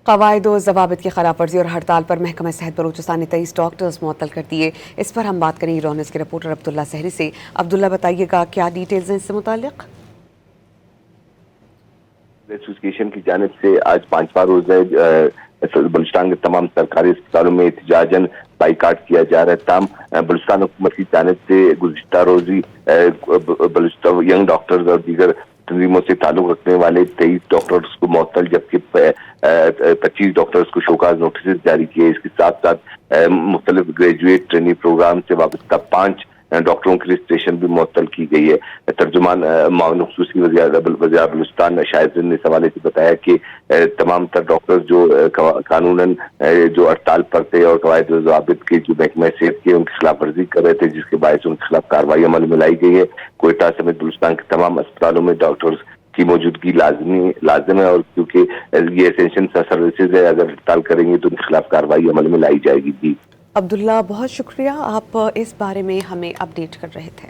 قواعد و ضوابط کی خلاف ورزی اور ہڑتال پر محکمہ صحت بلوچستان نے 23 ڈاکٹرز معطل کر دیے۔ اس پر ہم بات کریں گے رونس کے رپورٹر عبداللہ سحری سے۔ عبداللہ بتائیے گا کیا ڈیٹیلز ہیں اس سے متعلق؟ ایسوسیشن کی جانب سے آج 5واں روز ہے بلوچستان کے تمام سرکاری اسپتالوں میں احتجاجاً بائیکاٹ کیا جا رہا ہے۔ تاہم بلوچستان حکومت کی جانب سے گزشتہ روزی بلوچستان ینگ ڈاکٹرز اور دیگر تنظیموں سے تعلق رکھنے والے 23 ڈاکٹرز کو معطل جبکہ 25 ڈاکٹرز کو شوکاز نوٹسز جاری کیے۔ اس کے ساتھ ساتھ مختلف گریجویٹ ٹریننگ پروگرام سے وابستہ 5 ڈاکٹروں کی رجسٹریشن بھی معطل کی گئی ہے۔ ترجمان معاون خصوصی وزیر بلوچستان شاہد نے اس حوالے سے بتایا کہ تمام تر ڈاکٹر جو قانوناً جو ہڑتال پر تھے اور قواعد و ضوابط کے جو محکمہ صحت کے ان کی خلاف ورزی کر رہے تھے، جس کے باعث ان کے خلاف کارروائی عمل میں لائی گئی ہے۔ کوئٹہ سمیت بلوچستان کے تمام اسپتالوں میں ڈاکٹرز کی موجودگی لازم ہے، اور کیونکہ یہ اسینشن سروسز ہے، اگر ہڑتال کریں گے تو ان کے خلاف کارروائی عمل میں لائی جائے گی۔ عبداللہ بہت شکریہ، آپ اس بارے میں ہمیں اپڈیٹ کر رہے تھے۔